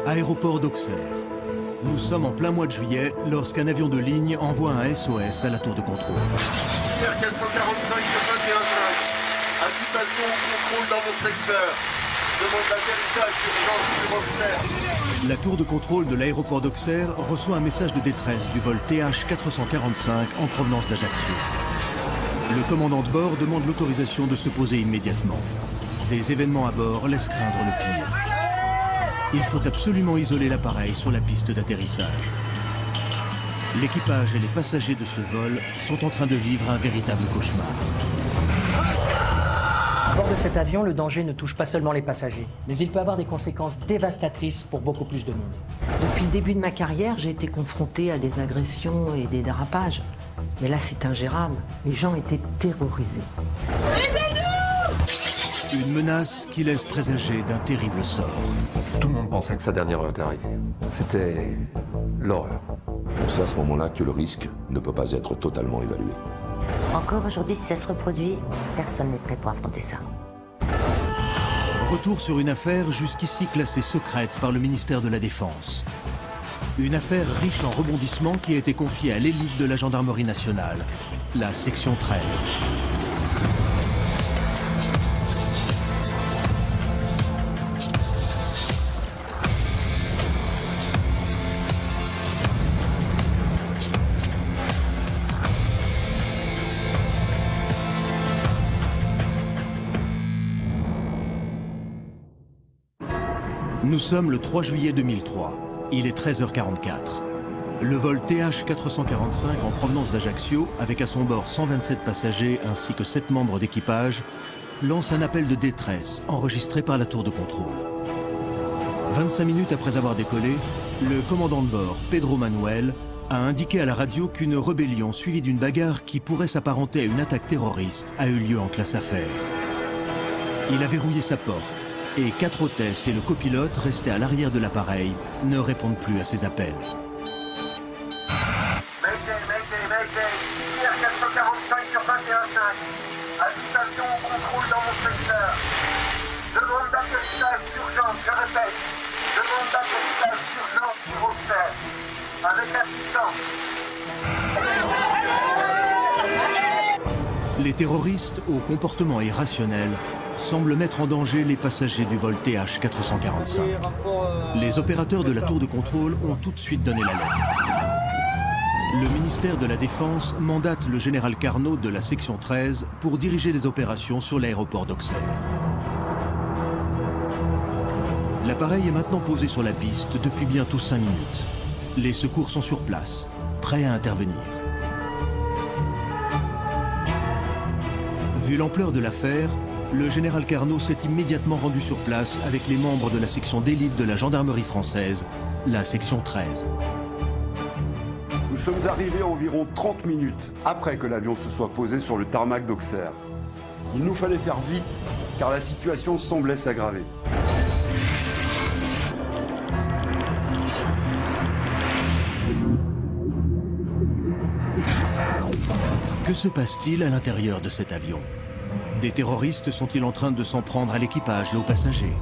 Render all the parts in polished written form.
Aéroport d'Auxerre. Nous sommes en plein mois de juillet lorsqu'un avion de ligne envoie un SOS à la tour de contrôle. 445 sur 21.5. Imputation au contrôle dans mon secteur. Demande d'atterrissage d'urgence sur Auxerre. La tour de contrôle de l'aéroport d'Auxerre reçoit un message de détresse du vol TH445 en provenance d'Ajaccio. Le commandant de bord demande l'autorisation de se poser immédiatement. Des événements à bord laissent craindre le pire. Il faut absolument isoler l'appareil sur la piste d'atterrissage. L'équipage et les passagers de ce vol sont en train de vivre un véritable cauchemar. À bord de cet avion, le danger ne touche pas seulement les passagers, mais il peut avoir des conséquences dévastatrices pour beaucoup plus de monde. Depuis le début de ma carrière, j'ai été confrontée à des agressions et des dérapages. Mais là, c'est ingérable. Les gens étaient terrorisés. Une menace qui laisse présager d'un terrible sort. Tout le monde pensait que sa dernière heure était arrivée. C'était l'horreur. On sait à ce moment-là que le risque ne peut pas être totalement évalué. Encore aujourd'hui, si ça se reproduit, personne n'est prêt pour affronter ça. Retour sur une affaire jusqu'ici classée secrète par le ministère de la Défense. Une affaire riche en rebondissements qui a été confiée à l'élite de la gendarmerie nationale, la section 13. Nous sommes le 3 juillet 2003. Il est 13h44. Le vol TH445 en provenance d'Ajaccio, avec à son bord 127 passagers ainsi que 7 membres d'équipage, lance un appel de détresse enregistré par la tour de contrôle. 25 minutes après avoir décollé, le commandant de bord, Pedro Manuel, a indiqué à la radio qu'une rébellion suivie d'une bagarre qui pourrait s'apparenter à une attaque terroriste a eu lieu en classe affaires. Il a verrouillé sa porte. Et 4 hôtesses et le copilote, restés à l'arrière de l'appareil, ne répondent plus à ses appels. Mayday, IR 445 sur 21.5. Habitation au contrôle dans mon secteur. Demande d'atterrissage d'urgence, je répète. Demande d'atterrissage d'urgence sur Auxerre. Avec assistance. Les terroristes, au comportement irrationnel, semblent mettre en danger les passagers du vol TH445. Les opérateurs de la tour de contrôle ont tout de suite donné l'alerte. Le ministère de la Défense mandate le général Carnot de la section 13 pour diriger les opérations sur l'aéroport d'Auxerre. L'appareil est maintenant posé sur la piste depuis bientôt 5 minutes. Les secours sont sur place, prêts à intervenir. Vu l'ampleur de l'affaire, le général Carnot s'est immédiatement rendu sur place avec les membres de la section d'élite de la gendarmerie française, la section 13. Nous sommes arrivés environ 30 minutes après que l'avion se soit posé sur le tarmac d'Auxerre. Il nous fallait faire vite, car la situation semblait s'aggraver. Que se passe-t-il à l'intérieur de cet avion ? Des terroristes sont-ils en train de s'en prendre à l'équipage et aux passagers?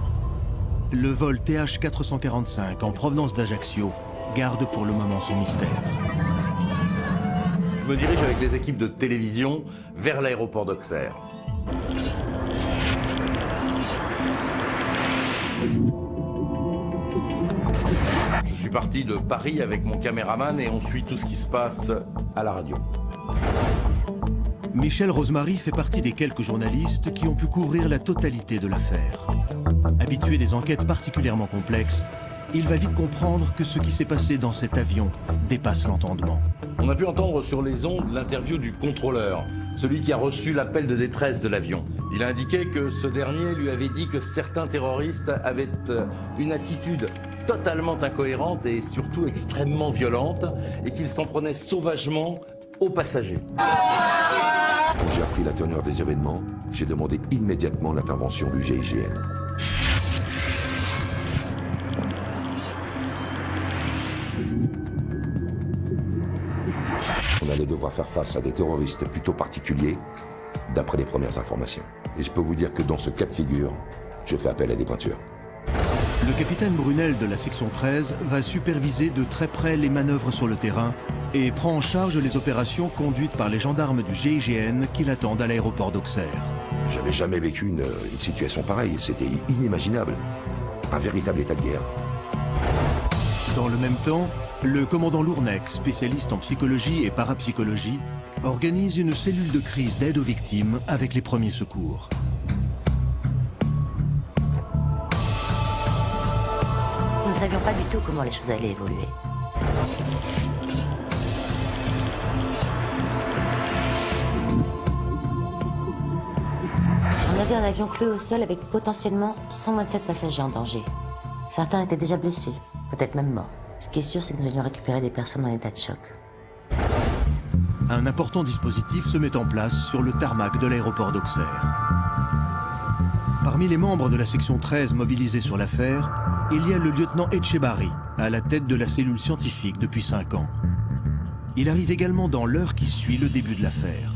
Le vol TH445 en provenance d'Ajaccio garde pour le moment son mystère. Je me dirige avec les équipes de télévision vers l'aéroport d'Auxerre. Je suis parti de Paris avec mon caméraman et on suit tout ce qui se passe à la radio. Michel Rosemary fait partie des quelques journalistes qui ont pu couvrir la totalité de l'affaire. Habitué des enquêtes particulièrement complexes, il va vite comprendre que ce qui s'est passé dans cet avion dépasse l'entendement. On a pu entendre sur les ondes l'interview du contrôleur, celui qui a reçu l'appel de détresse de l'avion. Il a indiqué que ce dernier lui avait dit que certains terroristes avaient une attitude totalement incohérente et surtout extrêmement violente et qu'ils s'en prenaient sauvagement aux passagers. Quand j'ai appris la teneur des événements, j'ai demandé immédiatement l'intervention du GIGN. On allait devoir faire face à des terroristes plutôt particuliers, d'après les premières informations. Et je peux vous dire que dans ce cas de figure, je fais appel à des pointures. Le capitaine Brunel de la section 13 va superviser de très près les manœuvres sur le terrain et prend en charge les opérations conduites par les gendarmes du GIGN qui l'attendent à l'aéroport d'Auxerre. J'avais jamais vécu une situation pareille, c'était inimaginable. Un véritable état de guerre. Dans le même temps, le commandant Lournec, spécialiste en psychologie et parapsychologie, organise une cellule de crise d'aide aux victimes avec les premiers secours. Nous ne savions pas du tout comment les choses allaient évoluer. On avait un avion cloué au sol avec potentiellement 127 passagers en danger. Certains étaient déjà blessés, peut-être même morts. Ce qui est sûr, c'est que nous allions récupérer des personnes en état de choc. Un important dispositif se met en place sur le tarmac de l'aéroport d'Auxerre. Parmi les membres de la section 13 mobilisés sur l'affaire, il y a le lieutenant Etchebari, à la tête de la cellule scientifique depuis 5 ans. Il arrive également dans l'heure qui suit le début de l'affaire.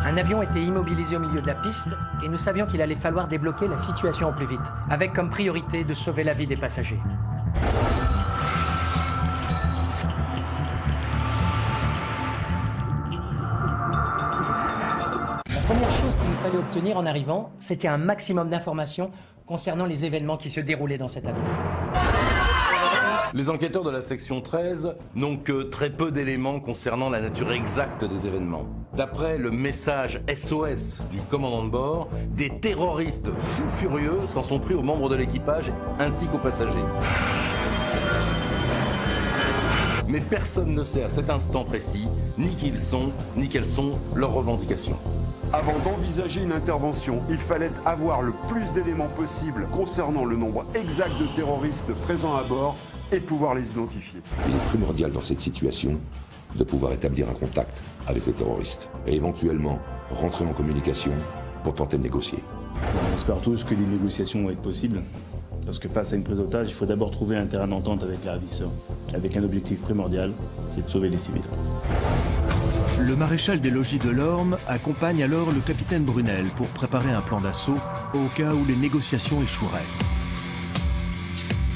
Un avion était immobilisé au milieu de la piste et nous savions qu'il allait falloir débloquer la situation au plus vite, avec comme priorité de sauver la vie des passagers. La première chose qu'il nous fallait obtenir en arrivant, c'était un maximum d'informations concernant les événements qui se déroulaient dans cet avion. Les enquêteurs de la section 13 n'ont que très peu d'éléments concernant la nature exacte des événements. D'après le message SOS du commandant de bord, des terroristes fous furieux s'en sont pris aux membres de l'équipage ainsi qu'aux passagers. Mais personne ne sait à cet instant précis ni qui ils sont, ni quelles sont leurs revendications. Avant d'envisager une intervention, il fallait avoir le plus d'éléments possible concernant le nombre exact de terroristes présents à bord et pouvoir les identifier. Il est primordial dans cette situation de pouvoir établir un contact avec les terroristes et éventuellement rentrer en communication pour tenter de négocier. On espère tous que les négociations vont être possibles, parce que face à une prise d'otage, il faut d'abord trouver un terrain d'entente avec les ravisseurs, avec un objectif primordial, c'est de sauver les civils. Le maréchal des logis de l'Orme accompagne alors le capitaine Brunel pour préparer un plan d'assaut au cas où les négociations échoueraient.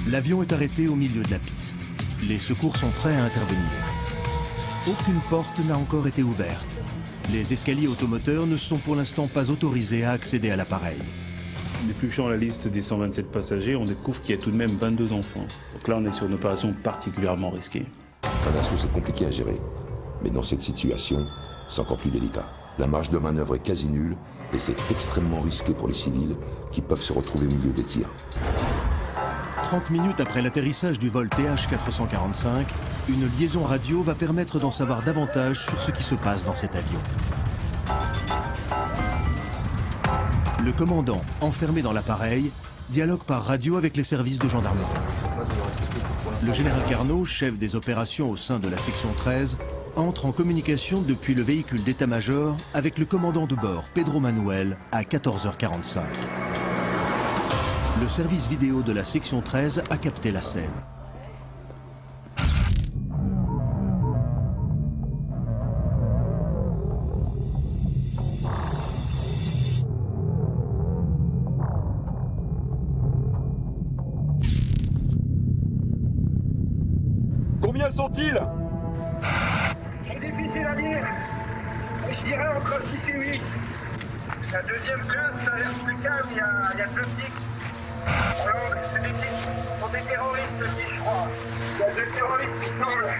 L'avion est arrêté au milieu de la piste. Les secours sont prêts à intervenir. Aucune porte n'a encore été ouverte. Les escaliers automoteurs ne sont pour l'instant pas autorisés à accéder à l'appareil. Épluchant la liste des 127 passagers, on découvre qu'il y a tout de même 22 enfants. Donc là, on est sur une opération particulièrement risquée. Un assaut, c'est compliqué à gérer. Mais dans cette situation, c'est encore plus délicat. La marge de manœuvre est quasi nulle et c'est extrêmement risqué pour les civils qui peuvent se retrouver au milieu des tirs. 30 minutes après l'atterrissage du vol TH445, une liaison radio va permettre d'en savoir davantage sur ce qui se passe dans cet avion. Le commandant, enfermé dans l'appareil, dialogue par radio avec les services de gendarmerie. Le général Carnot, chef des opérations au sein de la section 13, entre en communication depuis le véhicule d'état-major avec le commandant de bord, Pedro Manuel, à 14h45. Le service vidéo de la section 13 a capté la scène. Combien sont-ils? C'est difficile à dire. Je dirais entre 6 et 8. La deuxième classe, ça a l'air plus calme, il y a 2 pics. Alors, c'est des pics. Ce sont des terroristes aussi, je crois. Il y a 2 terroristes qui semblent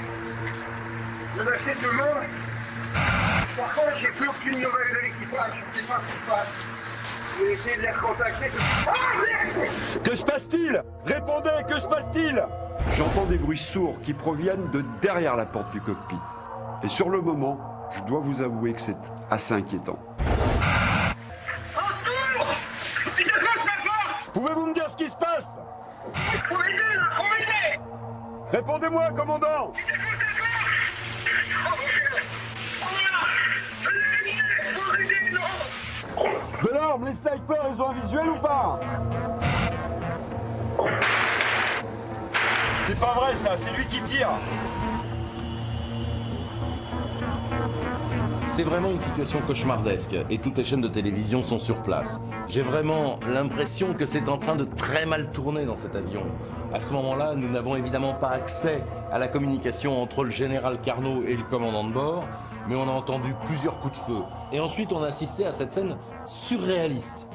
menacer tout le monde. Par contre, j'ai plus aucune nouvelle de l'équipage. Je ne sais pas ce qui se passe. Je vais essayer de les recontacter. Ah, merde! Que se passe-t-il? Répondez, que se passe-t-il? J'entends des bruits sourds qui proviennent de derrière la porte du cockpit. Et sur le moment, je dois vous avouer que c'est assez inquiétant. Pouvez-vous me dire ce qui se passe? Répondez-moi, commandant! Delorme, les snipers, ils ont un visuel ou pas? C'est pas vrai ça, c'est lui qui tire. C'est vraiment une situation cauchemardesque et toutes les chaînes de télévision sont sur place. J'ai vraiment l'impression que c'est en train de très mal tourner dans cet avion. À ce moment-là, nous n'avons évidemment pas accès à la communication entre le général Carnot et le commandant de bord, mais on a entendu plusieurs coups de feu. Et ensuite, on a assisté à cette scène surréaliste.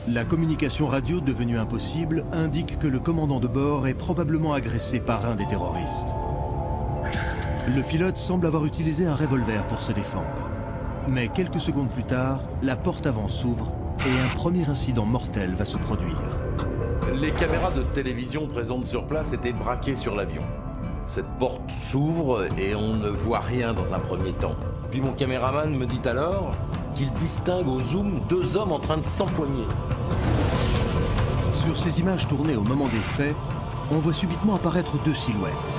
La communication radio devenue impossible indique que le commandant de bord est probablement agressé par un des terroristes. Le pilote semble avoir utilisé un revolver pour se défendre. Mais quelques secondes plus tard, la porte avant s'ouvre et un premier incident mortel va se produire. Les caméras de télévision présentes sur place étaient braquées sur l'avion. Cette porte s'ouvre et on ne voit rien dans un premier temps. Puis mon caméraman me dit alors qu'il distingue au zoom 2 hommes en train de s'empoigner. Sur ces images tournées au moment des faits, on voit subitement apparaître 2 silhouettes.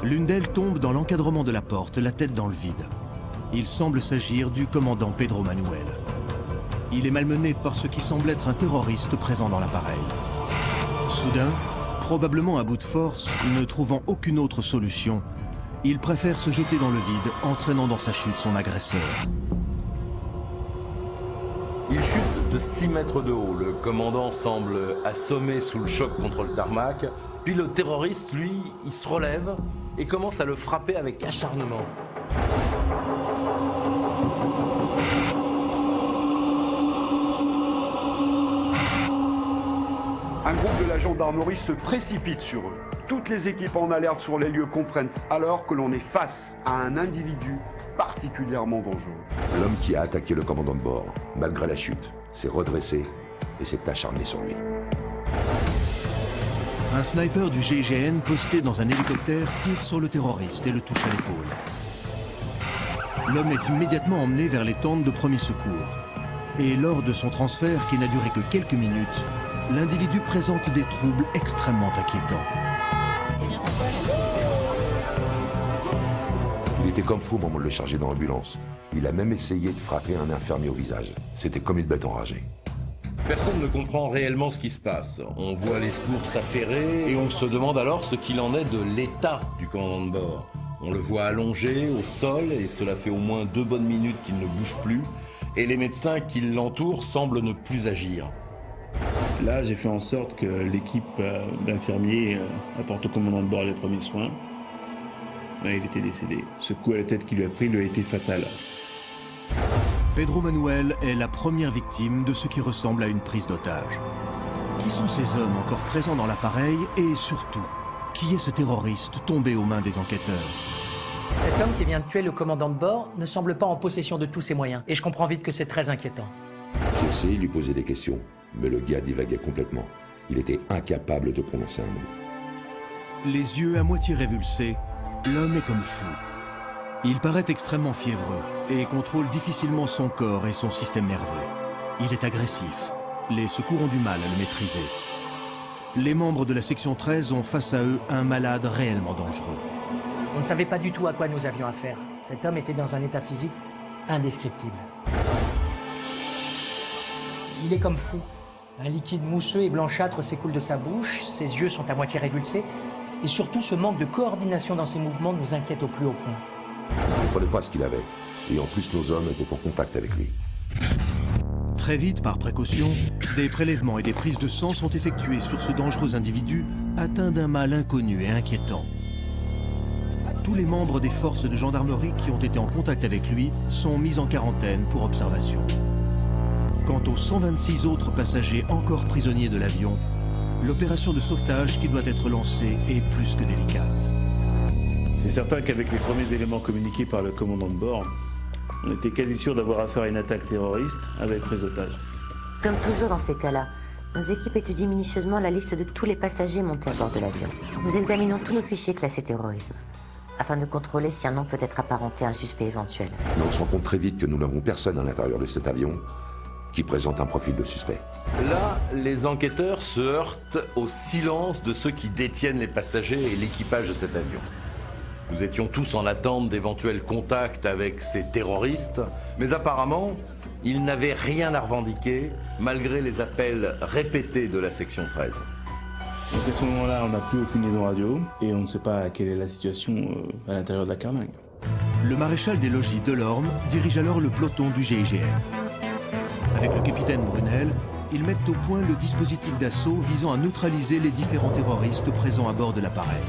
L'une d'elles tombe dans l'encadrement de la porte, la tête dans le vide. Il semble s'agir du commandant Pedro Manuel. Il est malmené par ce qui semble être un terroriste présent dans l'appareil. Soudain, probablement à bout de force, ne trouvant aucune autre solution, il préfère se jeter dans le vide, entraînant dans sa chute son agresseur. Il chute de 6 mètres de haut. Le commandant semble assommé sous le choc contre le tarmac. Puis le terroriste, lui, il se relève et commence à le frapper avec acharnement. Un groupe de la gendarmerie se précipite sur eux. Toutes les équipes en alerte sur les lieux comprennent alors que l'on est face à un individu particulièrement dangereux. L'homme qui a attaqué le commandant de bord, malgré la chute, s'est redressé et s'est acharné sur lui. Un sniper du GIGN posté dans un hélicoptère tire sur le terroriste et le touche à l'épaule. L'homme est immédiatement emmené vers les tentes de premiers secours. Et lors de son transfert, qui n'a duré que quelques minutes, l'individu présente des troubles extrêmement inquiétants. Il était comme fou au moment de le charger dans l'ambulance. Il a même essayé de frapper un infirmier au visage. C'était comme une bête enragée. Personne ne comprend réellement ce qui se passe. On voit les secours s'affairer et on se demande alors ce qu'il en est de l'état du commandant de bord. On le voit allongé au sol et cela fait au moins 2 bonnes minutes qu'il ne bouge plus. Et les médecins qui l'entourent semblent ne plus agir. Là, j'ai fait en sorte que l'équipe d'infirmiers apporte au commandant de bord les premiers soins. Là, il était décédé. Ce coup à la tête qu'il lui a pris lui a été fatal. Pedro Manuel est la première victime de ce qui ressemble à une prise d'otage. Qui sont ces hommes encore présents dans l'appareil et surtout, qui est ce terroriste tombé aux mains des enquêteurs? Cet homme qui vient de tuer le commandant de bord ne semble pas en possession de tous ses moyens. Et je comprends vite que c'est très inquiétant. J'ai essayé de lui poser des questions, mais le gars divaguait complètement. Il était incapable de prononcer un mot. Les yeux à moitié révulsés, l'homme est comme fou. Il paraît extrêmement fiévreux et contrôle difficilement son corps et son système nerveux. Il est agressif. Les secours ont du mal à le maîtriser. Les membres de la section 13 ont face à eux un malade réellement dangereux. On ne savait pas du tout à quoi nous avions affaire. Cet homme était dans un état physique indescriptible. Il est comme fou. Un liquide mousseux et blanchâtre s'écoule de sa bouche, ses yeux sont à moitié révulsés, et surtout ce manque de coordination dans ses mouvements nous inquiète au plus haut point. Il ne comprenait pas ce qu'il avait, et en plus nos hommes étaient en contact avec lui. Très vite, par précaution, des prélèvements et des prises de sang sont effectués sur ce dangereux individu atteint d'un mal inconnu et inquiétant. Tous les membres des forces de gendarmerie qui ont été en contact avec lui sont mis en quarantaine pour observation. Quant aux 126 autres passagers encore prisonniers de l'avion, l'opération de sauvetage qui doit être lancée est plus que délicate. C'est certain qu'avec les premiers éléments communiqués par le commandant de bord, on était quasi sûr d'avoir affaire à une attaque terroriste avec prise d'otage. Comme toujours dans ces cas-là, nos équipes étudient minutieusement la liste de tous les passagers montés à bord de l'avion. Nous examinons tous nos fichiers classés terrorisme, afin de contrôler si un nom peut être apparenté à un suspect éventuel. Mais on se rend compte très vite que nous n'avons personne à l'intérieur de cet avion qui présente un profil de suspect. Là, les enquêteurs se heurtent au silence de ceux qui détiennent les passagers et l'équipage de cet avion. Nous étions tous en attente d'éventuels contacts avec ces terroristes, mais apparemment, ils n'avaient rien à revendiquer, malgré les appels répétés de la section 13. Donc à ce moment-là, on n'a plus aucune liaison radio, et on ne sait pas quelle est la situation à l'intérieur de la carlingue. Le maréchal des logis Delorme dirige alors le peloton du GIGN. Avec le capitaine Brunel, ils mettent au point le dispositif d'assaut visant à neutraliser les différents terroristes présents à bord de l'appareil.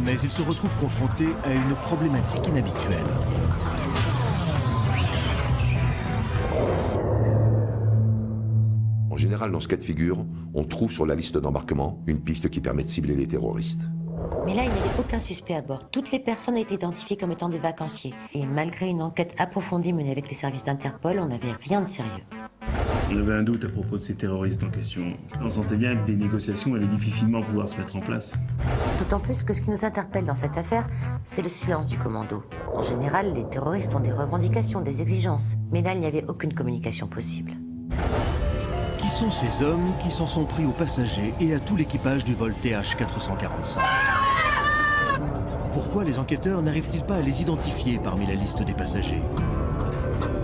Mais ils se retrouvent confrontés à une problématique inhabituelle. En général, dans ce cas de figure, on trouve sur la liste d'embarquement une piste qui permet de cibler les terroristes. Mais là, il n'y avait aucun suspect à bord. Toutes les personnes étaient identifiées comme étant des vacanciers. Et malgré une enquête approfondie menée avec les services d'Interpol, on n'avait rien de sérieux. On avait un doute à propos de ces terroristes en question. On sentait bien que des négociations allaient difficilement pouvoir se mettre en place. D'autant plus que ce qui nous interpelle dans cette affaire, c'est le silence du commando. En général, les terroristes ont des revendications, des exigences. Mais là, il n'y avait aucune communication possible. Qui sont ces hommes qui s'en sont pris aux passagers et à tout l'équipage du vol TH445 ? Pourquoi les enquêteurs n'arrivent-ils pas à les identifier parmi la liste des passagers?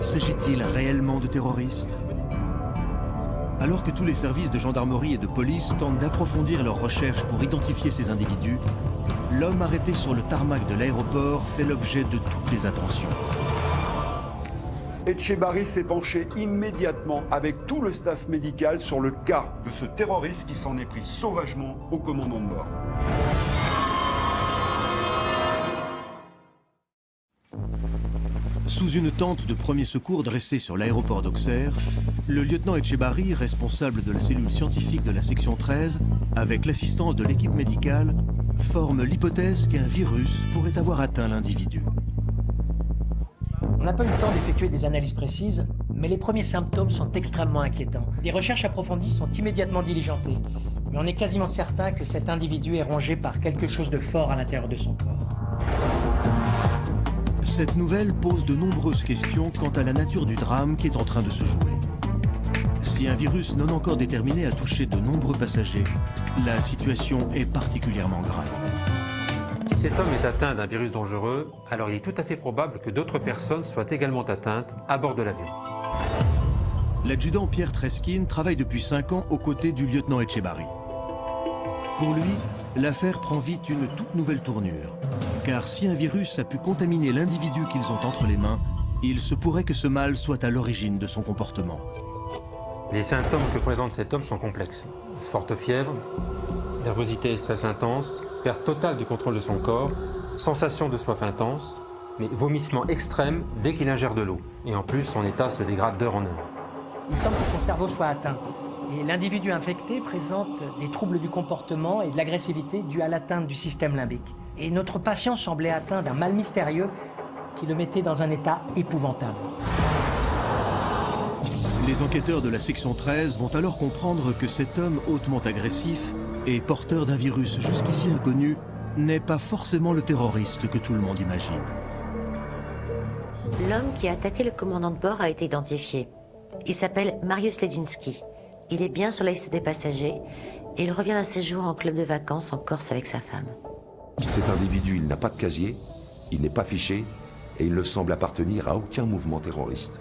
S'agit-il réellement de terroristes? Alors que tous les services de gendarmerie et de police tentent d'approfondir leurs recherches pour identifier ces individus, l'homme arrêté sur le tarmac de l'aéroport fait l'objet de toutes les attentions. Etchebarri s'est penché immédiatement avec tout le staff médical sur le cas de ce terroriste qui s'en est pris sauvagement au commandant de bord. Sous une tente de premier secours dressée sur l'aéroport d'Auxerre, le lieutenant Etchebarri, responsable de la cellule scientifique de la section 13, avec l'assistance de l'équipe médicale, forme l'hypothèse qu'un virus pourrait avoir atteint l'individu. On n'a pas eu le temps d'effectuer des analyses précises, mais les premiers symptômes sont extrêmement inquiétants. Des recherches approfondies sont immédiatement diligentées, mais on est quasiment certain que cet individu est rongé par quelque chose de fort à l'intérieur de son corps. Cette nouvelle pose de nombreuses questions quant à la nature du drame qui est en train de se jouer. Si un virus non encore déterminé a touché de nombreux passagers, la situation est particulièrement grave. Si cet homme est atteint d'un virus dangereux, alors il est tout à fait probable que d'autres personnes soient également atteintes à bord de l'avion. L'adjudant Pierre Treskin travaille depuis 5 ans aux côtés du lieutenant Etchebarri. Pour lui, l'affaire prend vite une toute nouvelle tournure. Car si un virus a pu contaminer l'individu qu'ils ont entre les mains, il se pourrait que ce mal soit à l'origine de son comportement. Les symptômes que présente cet homme sont complexes. Forte fièvre, nervosité et stress intense, perte totale du contrôle de son corps, sensation de soif intense, mais vomissement extrême dès qu'il ingère de l'eau. Et en plus, son état se dégrade d'heure en heure. Il semble que son cerveau soit atteint. Et l'individu infecté présente des troubles du comportement et de l'agressivité dus à l'atteinte du système limbique. Et notre patient semblait atteint d'un mal mystérieux qui le mettait dans un état épouvantable. Les enquêteurs de la section 13 vont alors comprendre que cet homme hautement agressif et porteur d'un virus jusqu'ici inconnu n'est pas forcément le terroriste que tout le monde imagine. L'homme qui a attaqué le commandant de bord a été identifié. Il s'appelle Mariusz Ledzinski. Il est bien sur la liste des passagers et il revient d'un séjour en club de vacances en Corse avec sa femme. Cet individu, il n'a pas de casier, il n'est pas fiché et il ne semble appartenir à aucun mouvement terroriste.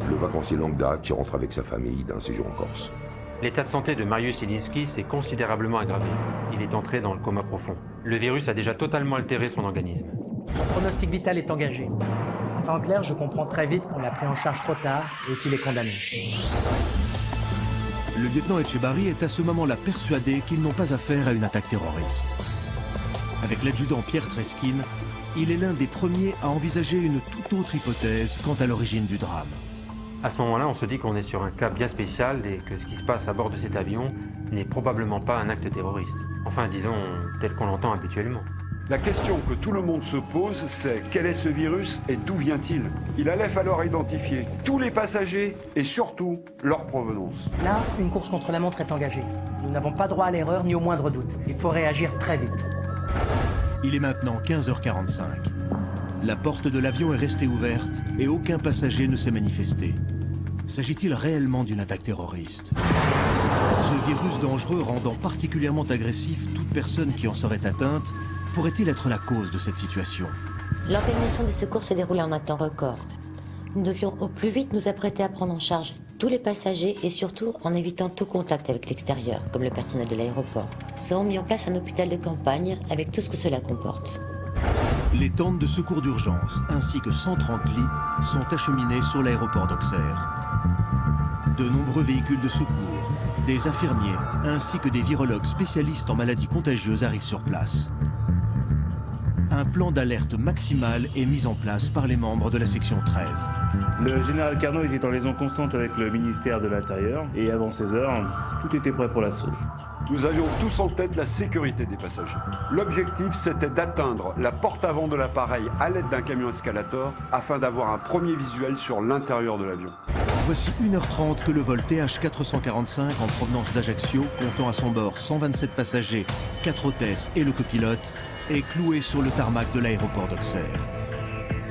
Le vacancier longue date qui rentre avec sa famille d'un séjour en Corse. L'état de santé de Mariusz Ledzinski s'est considérablement aggravé. Il est entré dans le coma profond. Le virus a déjà totalement altéré son organisme. Son pronostic vital est engagé. Enfin, en clair, je comprends très vite qu'on l'a pris en charge trop tard et qu'il est condamné. Le lieutenant Etchebarri est à ce moment-là persuadé qu'ils n'ont pas affaire à une attaque terroriste. Avec l'adjudant Pierre Treskin, il est l'un des premiers à envisager une toute autre hypothèse quant à l'origine du drame. À ce moment-là, on se dit qu'on est sur un cas bien spécial et que ce qui se passe à bord de cet avion n'est probablement pas un acte terroriste. Enfin, disons, tel qu'on l'entend habituellement. La question que tout le monde se pose, c'est quel est ce virus et d'où vient-il? Il allait falloir identifier tous les passagers et surtout leur provenance. Là, une course contre la montre est engagée. Nous n'avons pas droit à l'erreur ni au moindre doute. Il faut réagir très vite. Il est maintenant 15h45. La porte de l'avion est restée ouverte et aucun passager ne s'est manifesté. S'agit-il réellement d'une attaque terroriste? Ce virus dangereux rendant particulièrement agressif toute personne qui en serait atteinte, pourrait-il être la cause de cette situation? L'organisation des secours s'est déroulée en un temps record. Nous devions au plus vite nous apprêter à prendre en charge tous les passagers et surtout en évitant tout contact avec l'extérieur, comme le personnel de l'aéroport. Nous avons mis en place un hôpital de campagne avec tout ce que cela comporte. Les tentes de secours d'urgence ainsi que 130 lits sont acheminés sur l'aéroport d'Auxerre. De nombreux véhicules de secours, des infirmiers ainsi que des virologues spécialistes en maladies contagieuses arrivent sur place. Un plan d'alerte maximale est mis en place par les membres de la section 13. Le général Carnot était en liaison constante avec le ministère de l'Intérieur et avant 16 heures, tout était prêt pour l'assaut. Nous avions tous en tête la sécurité des passagers. L'objectif, c'était d'atteindre la porte avant de l'appareil à l'aide d'un camion escalator afin d'avoir un premier visuel sur l'intérieur de l'avion. Voici 1h30 que le vol TH445 en provenance d'Ajaccio, comptant à son bord 127 passagers, 4 hôtesses et le copilote, est cloué sur le tarmac de l'aéroport d'Auxerre.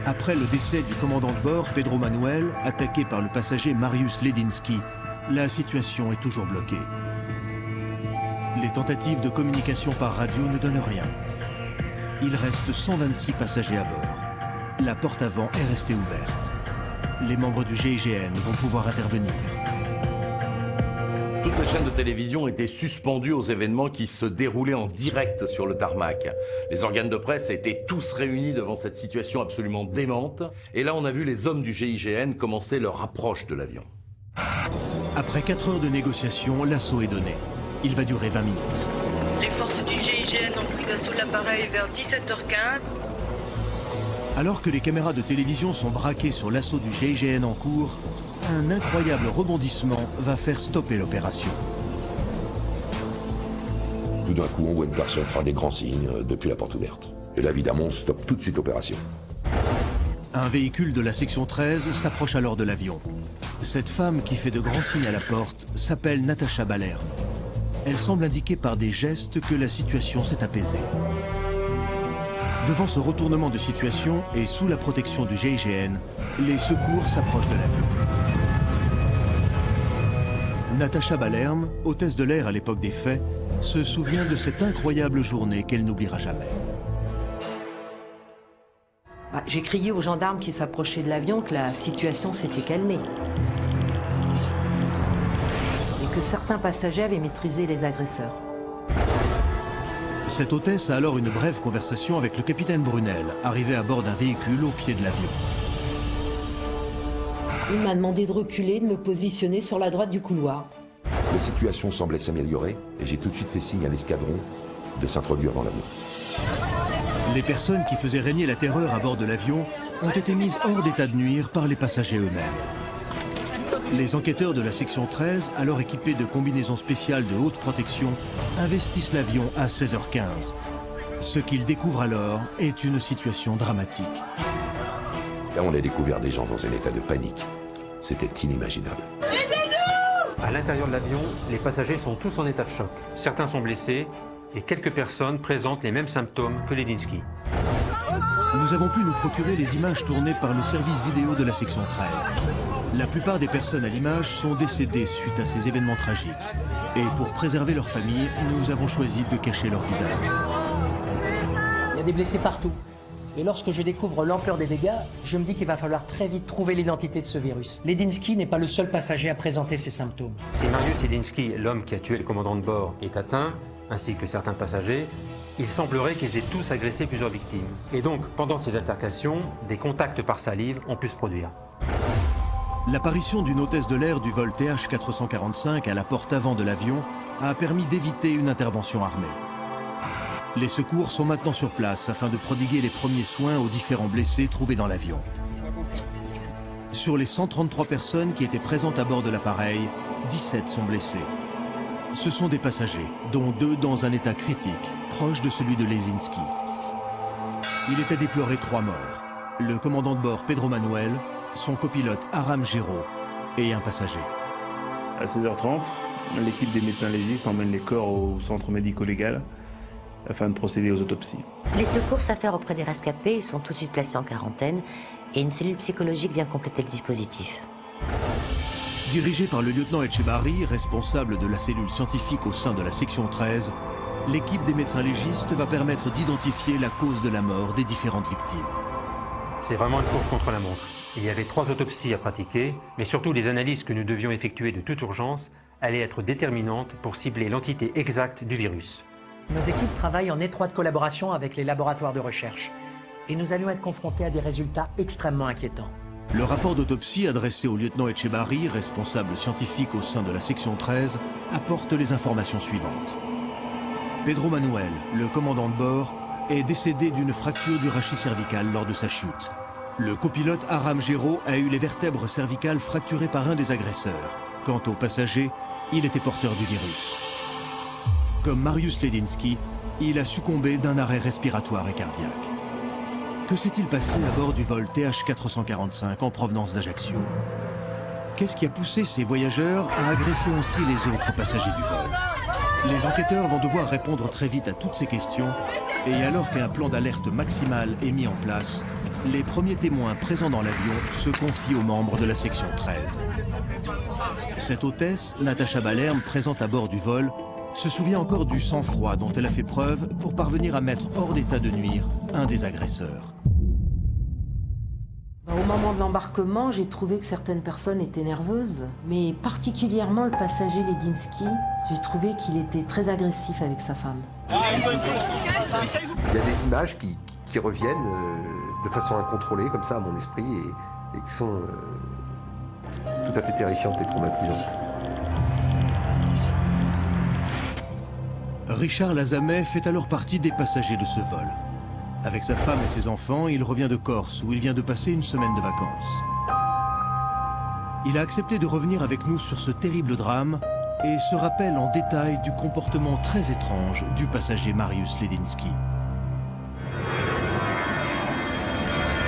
Après le décès du commandant de bord, Pedro Manuel, attaqué par le passager Mariusz Ledinski, la situation est toujours bloquée. Les tentatives de communication par radio ne donnent rien. Il reste 126 passagers à bord. La porte avant est restée ouverte. Les membres du GIGN vont pouvoir intervenir. Toutes les chaînes de télévision étaient suspendues aux événements qui se déroulaient en direct sur le tarmac. Les organes de presse étaient tous réunis devant cette situation absolument démente. Et là, on a vu les hommes du GIGN commencer leur approche de l'avion. Après 4 heures de négociation, l'assaut est donné. Il va durer 20 minutes. Les forces du GIGN ont pris d'assaut l'appareil vers 17h15. Alors que les caméras de télévision sont braquées sur l'assaut du GIGN en cours, un incroyable rebondissement va faire stopper l'opération. Tout d'un coup, on voit une personne faire des grands signes depuis la porte ouverte. Et là, évidemment, on stoppe tout de suite l'opération. Un véhicule de la section 13 s'approche alors de l'avion. Cette femme qui fait de grands signes à la porte s'appelle Natacha Balerme. Elle semble indiquer par des gestes que la situation s'est apaisée. Devant ce retournement de situation et sous la protection du GIGN, les secours s'approchent de l'avion. Natacha Balerme, hôtesse de l'air à l'époque des faits, se souvient de cette incroyable journée qu'elle n'oubliera jamais. J'ai crié aux gendarmes qui s'approchaient de l'avion que la situation s'était calmée. Et que certains passagers avaient maîtrisé les agresseurs. Cette hôtesse a alors une brève conversation avec le capitaine Brunel, arrivé à bord d'un véhicule au pied de l'avion. Il m'a demandé de reculer, de me positionner sur la droite du couloir. La situation semblait s'améliorer et j'ai tout de suite fait signe à l'escadron de s'introduire dans l'avion. Les personnes qui faisaient régner la terreur à bord de l'avion ont été mises hors d'état de nuire par les passagers eux-mêmes. Les enquêteurs de la section 13, alors équipés de combinaisons spéciales de haute protection, investissent l'avion à 16h15. Ce qu'ils découvrent alors est une situation dramatique. Là, on a découvert des gens dans un état de panique. C'était inimaginable. À l'intérieur de l'avion, les passagers sont tous en état de choc. Certains sont blessés et quelques personnes présentent les mêmes symptômes que Ledinski. Nous avons pu nous procurer les images tournées par le service vidéo de la section 13. La plupart des personnes à l'image sont décédées suite à ces événements tragiques. Et pour préserver leur famille, nous avons choisi de cacher leur visage. Il y a des blessés partout. Et lorsque je découvre l'ampleur des dégâts, je me dis qu'il va falloir très vite trouver l'identité de ce virus. Ledinski n'est pas le seul passager à présenter ces symptômes. Si Mariusz Ledinski, l'homme qui a tué le commandant de bord, est atteint, ainsi que certains passagers, il semblerait qu'ils aient tous agressé plusieurs victimes. Et donc, pendant ces altercations, des contacts par salive ont pu se produire. L'apparition d'une hôtesse de l'air du vol TH445 à la porte avant de l'avion a permis d'éviter une intervention armée. Les secours sont maintenant sur place afin de prodiguer les premiers soins aux différents blessés trouvés dans l'avion. Sur les 133 personnes qui étaient présentes à bord de l'appareil, 17 sont blessés. Ce sont des passagers, dont 2 dans un état critique, proche de celui de Ledinski. Il est à déplorer 3 morts. Le commandant de bord Pedro Manuel, son copilote Aram Géraud et un passager. À 16h30, l'équipe des médecins légistes emmène les corps au centre médico-légal afin de procéder aux autopsies. Les secours s'affairent auprès des rescapés, ils sont tout de suite placés en quarantaine et une cellule psychologique vient compléter le dispositif. Dirigé par le lieutenant Etchebarri, responsable de la cellule scientifique au sein de la section 13, l'équipe des médecins légistes va permettre d'identifier la cause de la mort des différentes victimes. C'est vraiment une course contre la montre. Il y avait 3 autopsies à pratiquer, mais surtout les analyses que nous devions effectuer de toute urgence allaient être déterminantes pour cibler l'entité exacte du virus. Nos équipes travaillent en étroite collaboration avec les laboratoires de recherche. et nous allions être confrontés à des résultats extrêmement inquiétants. Le rapport d'autopsie adressé au lieutenant Etchebarri, responsable scientifique au sein de la section 13, apporte les informations suivantes. Pedro Manuel, le commandant de bord, est décédé d'une fracture du rachis cervical lors de sa chute. Le copilote Aram Géraud a eu les vertèbres cervicales fracturées par un des agresseurs. Quant au passager, il était porteur du virus. Comme Mariusz Ledinski, il a succombé d'un arrêt respiratoire et cardiaque. Que s'est-il passé à bord du vol TH445 en provenance d'Ajaccio? Qu'est-ce qui a poussé ces voyageurs à agresser ainsi les autres passagers du vol? Les enquêteurs vont devoir répondre très vite à toutes ces questions, et alors qu'un plan d'alerte maximale est mis en place, les premiers témoins présents dans l'avion se confient aux membres de la section 13. Cette hôtesse, Natacha Balerme, présente à bord du vol, se souvient encore du sang-froid dont elle a fait preuve pour parvenir à mettre hors d'état de nuire un des agresseurs. Au moment de l'embarquement, j'ai trouvé que certaines personnes étaient nerveuses, mais particulièrement le passager Ledinski, j'ai trouvé qu'il était très agressif avec sa femme. Il y a des images qui reviennent de façon incontrôlée, comme ça, à mon esprit, et qui sont tout à fait terrifiantes et traumatisantes. Richard Lazamet fait alors partie des passagers de ce vol. Avec sa femme et ses enfants, il revient de Corse, où il vient de passer une semaine de vacances. Il a accepté de revenir avec nous sur ce terrible drame et se rappelle en détail du comportement très étrange du passager Mariusz Ledinski.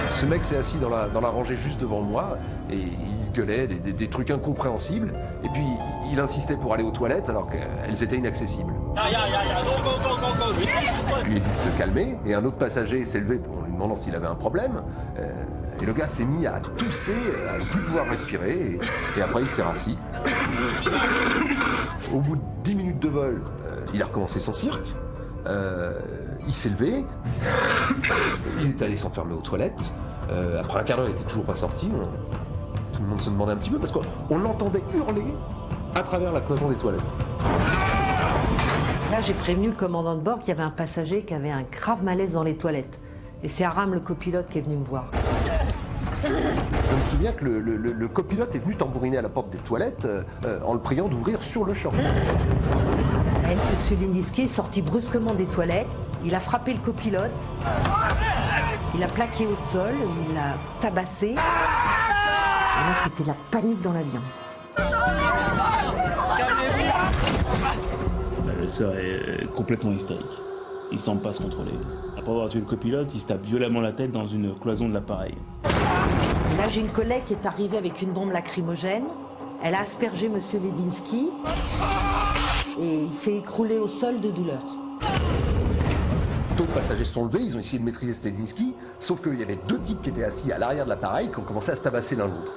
Ce mec s'est assis dans la rangée juste devant moi et il gueulait des trucs incompréhensibles. Et puis il insistait pour aller aux toilettes alors qu'elles étaient inaccessibles. Je lui ai dit de se calmer et un autre passager s'est levé en lui demandant s'il avait un problème. Et le gars s'est mis à tousser, à ne plus pouvoir respirer et après il s'est rassis. Au bout de 10 minutes de vol, il a recommencé son cirque. Il s'est levé, il est allé s'enfermer aux toilettes. Après un quart d'heure, il n'était toujours pas sorti. Tout le monde se demandait un petit peu parce qu'on l'entendait hurler à travers la cloison des toilettes. Là, j'ai prévenu le commandant de bord qu'il y avait un passager qui avait un grave malaise dans les toilettes. Et c'est Aram, le copilote, qui est venu me voir. Je me souviens que le copilote est venu tambouriner à la porte des toilettes en le priant d'ouvrir sur le champ. Monsieur Ledinski est sorti brusquement des toilettes, il a frappé le copilote, il a plaqué au sol, il l'a tabassé. Et là, c'était la panique dans l'avion. Le sœur est complètement hystérique. Il ne semble pas se contrôler. Après avoir tué le copilote, il se tape violemment la tête dans une cloison de l'appareil. Là, j'ai une collègue qui est arrivée avec une bombe lacrymogène. Elle a aspergé Monsieur Ledinski et il s'est écroulé au sol de douleur. D'autres passagers se sont levés, ils ont essayé de maîtriser Ledinski, sauf qu'il y avait deux types qui étaient assis à l'arrière de l'appareil qui ont commencé à se tabasser l'un l'autre.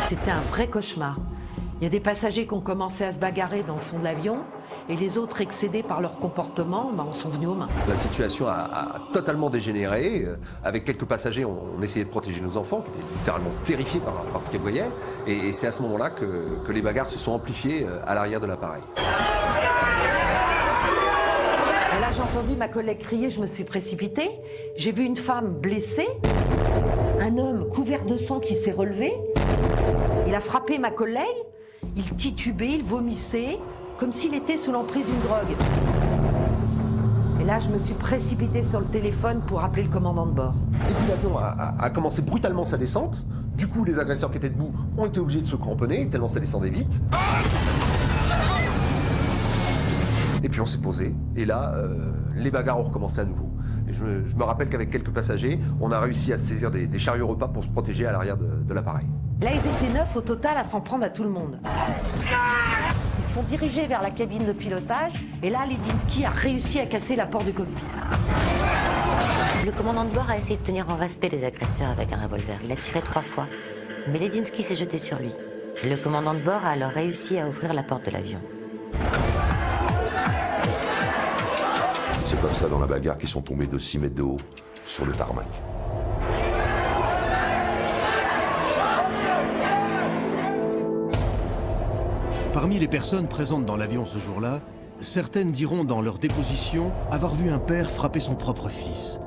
C'était un vrai cauchemar. Il y a des passagers qui ont commencé à se bagarrer dans le fond de l'avion et les autres, excédés par leur comportement, en sont venus aux mains. La situation a totalement dégénéré. Avec quelques passagers, on essayait de protéger nos enfants, qui étaient littéralement terrifiés par ce qu'ils voyaient. Et c'est à ce moment-là que les bagarres se sont amplifiées à l'arrière de l'appareil. Et là, j'ai entendu ma collègue crier, je me suis précipitée. J'ai vu une femme blessée, un homme couvert de sang qui s'est relevé. Il a frappé ma collègue, il titubait, il vomissait, comme s'il était sous l'emprise d'une drogue. Et là, je me suis précipitée sur le téléphone pour appeler le commandant de bord. Et puis l'avion a commencé brutalement sa descente. Du coup, les agresseurs qui étaient debout ont été obligés de se cramponner, tellement ça descendait vite. Et puis on s'est posé, et là, les bagarres ont recommencé à nouveau. Et je me rappelle qu'avec quelques passagers, on a réussi à saisir des chariots repas pour se protéger à l'arrière de l'appareil. Là, ils étaient 9 au total à s'en prendre à tout le monde. Ils se sont dirigés vers la cabine de pilotage, et là, Ledinski a réussi à casser la porte du cockpit. Le commandant de bord a essayé de tenir en respect les agresseurs avec un revolver. Il a tiré 3 fois, mais Ledinski s'est jeté sur lui. Le commandant de bord a alors réussi à ouvrir la porte de l'avion. C'est comme ça dans la bagarre qu'ils sont tombés de 6 mètres de haut sur le tarmac. Parmi les personnes présentes dans l'avion ce jour-là, Certaines diront dans leur déposition avoir vu un père frapper son propre fils.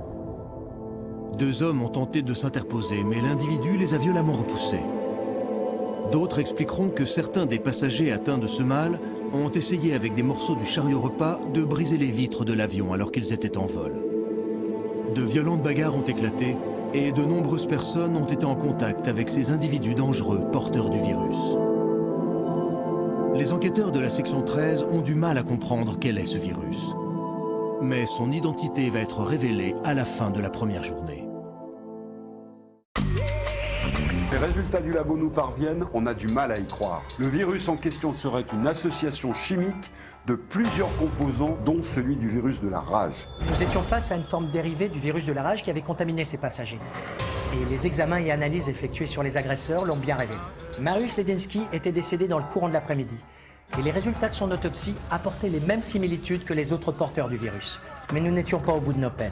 2 hommes ont tenté de s'interposer, mais l'individu les a violemment repoussés. D'autres expliqueront que certains des passagers atteints de ce mal ont essayé avec des morceaux du chariot repas de briser les vitres de l'avion alors qu'ils étaient en vol. De violentes bagarres ont éclaté et de nombreuses personnes ont été en contact avec ces individus dangereux porteurs du virus. Les enquêteurs de la section 13 ont du mal à comprendre quel est ce virus. Mais son identité va être révélée à la fin de la première journée. Les résultats du labo nous parviennent, on a du mal à y croire. Le virus en question serait une association chimique de plusieurs composants, dont celui du virus de la rage. Nous étions face à une forme dérivée du virus de la rage qui avait contaminé ces passagers. Et les examens et analyses effectués sur les agresseurs l'ont bien révélé. Mariusz Ledensky était décédé dans le courant de l'après-midi. Et les résultats de son autopsie apportaient les mêmes similitudes que les autres porteurs du virus. Mais nous n'étions pas au bout de nos peines.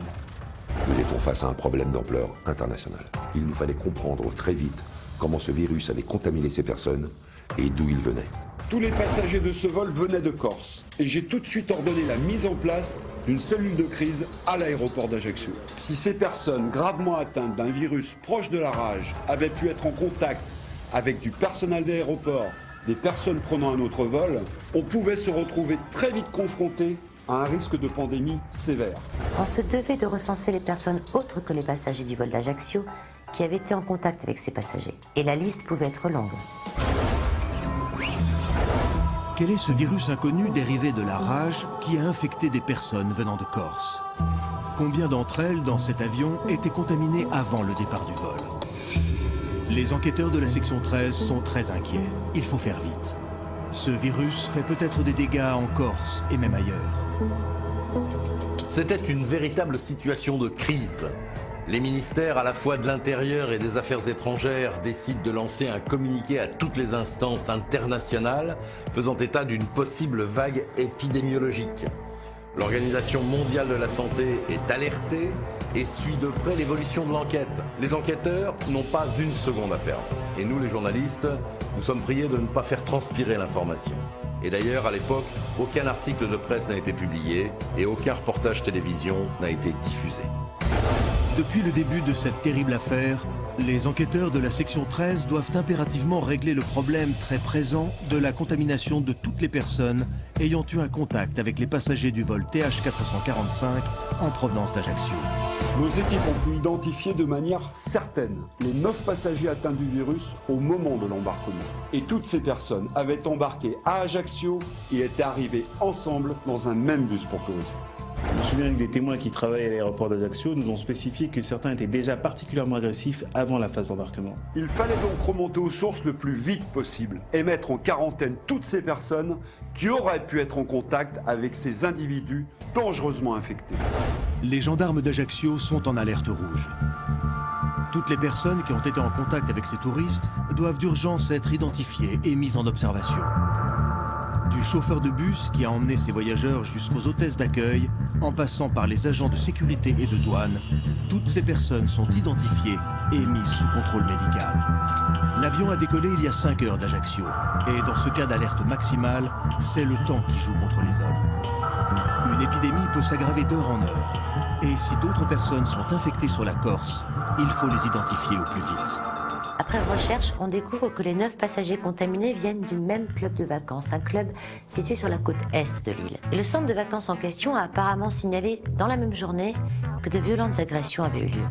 Nous étions face à un problème d'ampleur internationale. Il nous fallait comprendre très vite comment ce virus avait contaminé ces personnes et d'où il venait. Tous les passagers de ce vol venaient de Corse et j'ai tout de suite ordonné la mise en place d'une cellule de crise à l'aéroport d'Ajaccio. Si ces personnes gravement atteintes d'un virus proche de la rage avaient pu être en contact avec du personnel d'aéroport, des personnes prenant un autre vol, on pouvait se retrouver très vite confronté à un risque de pandémie sévère. On se devait de recenser les personnes autres que les passagers du vol d'Ajaccio qui avaient été en contact avec ces passagers. Et la liste pouvait être longue. Quel est ce virus inconnu dérivé de la rage qui a infecté des personnes venant de Corse? Combien d'entre elles, dans cet avion, étaient contaminées avant le départ du vol? Les enquêteurs de la section 13 sont très inquiets. Il faut faire vite. Ce virus fait peut-être des dégâts en Corse et même ailleurs. C'était une véritable situation de crise. Les ministères à la fois de l'Intérieur et des Affaires étrangères décident de lancer un communiqué à toutes les instances internationales faisant état d'une possible vague épidémiologique. L'Organisation mondiale de la santé est alertée et suit de près l'évolution de l'enquête. Les enquêteurs n'ont pas une seconde à perdre. Et nous, les journalistes, nous sommes priés de ne pas faire transpirer l'information. Et d'ailleurs, à l'époque, aucun article de presse n'a été publié et aucun reportage télévision n'a été diffusé. Depuis le début de cette terrible affaire, les enquêteurs de la section 13 doivent impérativement régler le problème très présent de la contamination de toutes les personnes ayant eu un contact avec les passagers du vol TH445 en provenance d'Ajaccio. Nos équipes ont pu identifier de manière certaine les 9 passagers atteints du virus au moment de l'embarquement. Et toutes ces personnes avaient embarqué à Ajaccio et étaient arrivées ensemble dans un même bus pour touristes. Je me souviens que des témoins qui travaillaient à l'aéroport d'Ajaccio nous ont spécifié que certains étaient déjà particulièrement agressifs avant la phase d'embarquement. Il fallait donc remonter aux sources le plus vite possible et mettre en quarantaine toutes ces personnes qui auraient pu être en contact avec ces individus dangereusement infectés. Les gendarmes d'Ajaccio sont en alerte rouge. Toutes les personnes qui ont été en contact avec ces touristes doivent d'urgence être identifiées et mises en observation. Du chauffeur de bus qui a emmené ses voyageurs jusqu'aux hôtesses d'accueil, en passant par les agents de sécurité et de douane, toutes ces personnes sont identifiées et mises sous contrôle médical. L'avion a décollé il y a 5 heures d'Ajaccio, et dans ce cas d'alerte maximale, c'est le temps qui joue contre les hommes. Une épidémie peut s'aggraver d'heure en heure, et si d'autres personnes sont infectées sur la Corse, il faut les identifier au plus vite. Après recherche, on découvre que les 9 passagers contaminés viennent du même club de vacances, un club situé sur la côte est de l'île. Et le centre de vacances en question a apparemment signalé dans la même journée que de violentes agressions avaient eu lieu.